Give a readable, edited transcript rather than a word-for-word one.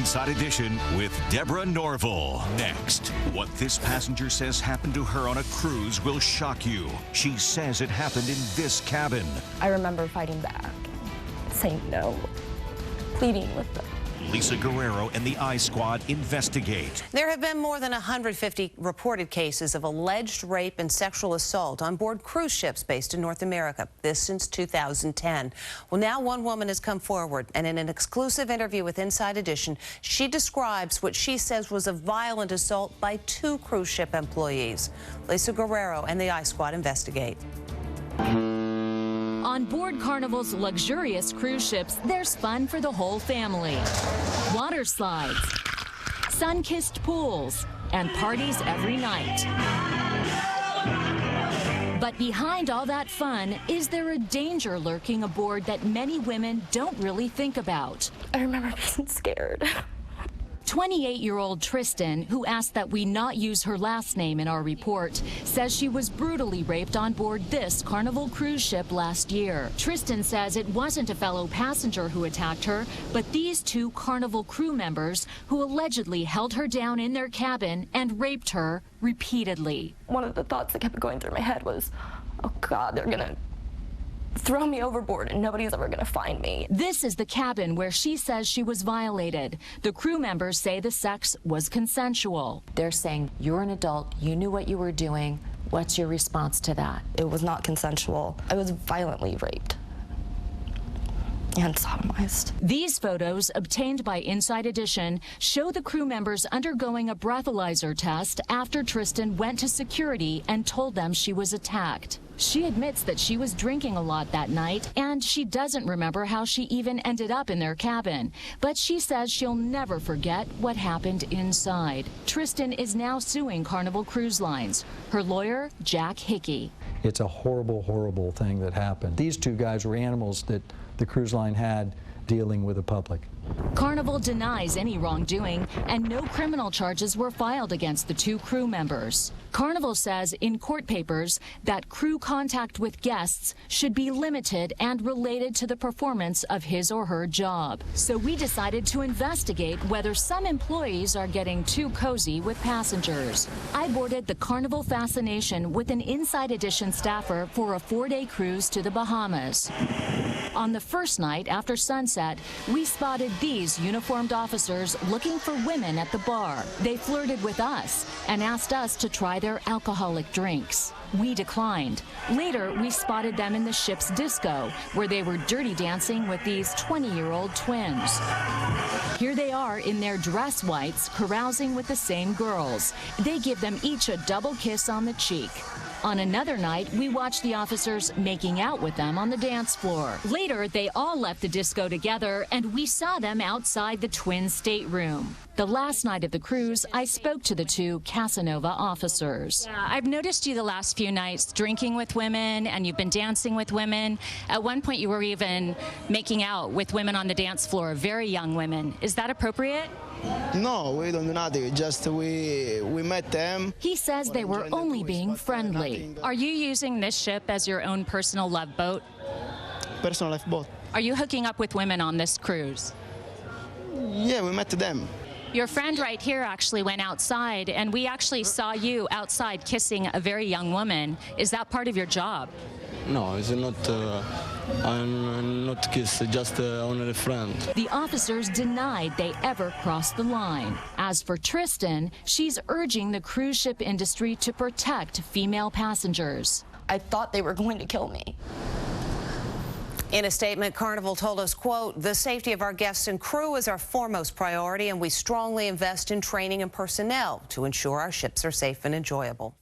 Inside Edition with Deborah Norville. Next, what this passenger says happened to her on a cruise will shock you. She says it happened in this cabin. I remember fighting back, saying no, pleading with them. Lisa Guerrero and the I Squad investigate. There have been more than 150 reported cases of alleged rape and sexual assault on board cruise ships based in North America, this since 2010. Well, now one woman has come forward, and in an exclusive interview with Inside Edition, she describes what she says was a violent assault by 2 cruise ship employees. Lisa Guerrero and the I Squad investigate. On board Carnival's luxurious cruise ships, there's fun for the whole family. Water slides, sun-kissed pools, and parties every night. But behind all that fun, is there a danger lurking aboard that many women don't really think about? I remember being scared. 28-year-old Tristan, who asked that we not use her last name in our report, says she was brutally raped on board this Carnival cruise ship last year. Tristan says it wasn't a fellow passenger who attacked her, but these 2 Carnival crew members who allegedly held her down in their cabin and raped her repeatedly. One of the thoughts that kept going through my head was, oh God, they're gonna throw me overboard and nobody's ever gonna find me. This is the cabin where she says she was violated. The crew members say the sex was consensual. They're saying, you're an adult, you knew what you were doing. What's your response to that? It was not consensual. I was violently raped and sodomized. These photos, obtained by Inside Edition, show the crew members undergoing a breathalyzer test after Tristan went to security and told them she was attacked. She admits that she was drinking a lot that night, and she doesn't remember how she even ended up in their cabin. But she says she'll never forget what happened inside. Tristan is now suing Carnival Cruise Lines. Her lawyer, Jack Hickey. It's a horrible, horrible thing that happened. These 2 guys were animals that the cruise line had dealing with the public. Carnival denies any wrongdoing, and no criminal charges were filed against the 2 crew members. Carnival says in court papers that crew contact with guests should be limited and related to the performance of his or her job. So we decided to investigate whether some employees are getting too cozy with passengers. I boarded the Carnival Fascination with an Inside Edition staffer for a 4-day cruise to the Bahamas. On the first night after sunset, we spotted these uniformed officers looking for women at the bar. They flirted with us and asked us to try their alcoholic drinks. We declined. Later, we spotted them in the ship's disco, where they were dirty dancing with these 20-year-old twins. Here they are in their dress whites, carousing with the same girls. They give them each a double kiss on the cheek. On another night, we watched the officers making out with them on the dance floor. Later, they all left the disco together, and we saw them outside the twin stateroom. The last night of the cruise, I spoke to the 2 Casanova officers. I've noticed you the last few nights drinking with women, and you've been dancing with women. At one point, you were even making out with women on the dance floor, very young women. Is that appropriate? No, we don't do nothing. Just we met them. He says they were only being friendly. Are you using this ship as your own personal love boat? Personal life boat. Are you hooking up with women on this cruise? Yeah, we met them. Your friend right here actually went outside, and we actually saw you outside kissing a very young woman. Is that part of your job? No, it's not. I'm not kiss, just only a friend. The officers denied they ever crossed the line. As for Tristan, she's urging the cruise ship industry to protect female passengers. I thought they were going to kill me. In a statement, Carnival told us, quote, "The safety of our guests and crew is our foremost priority, and we strongly invest in training and personnel to ensure our ships are safe and enjoyable."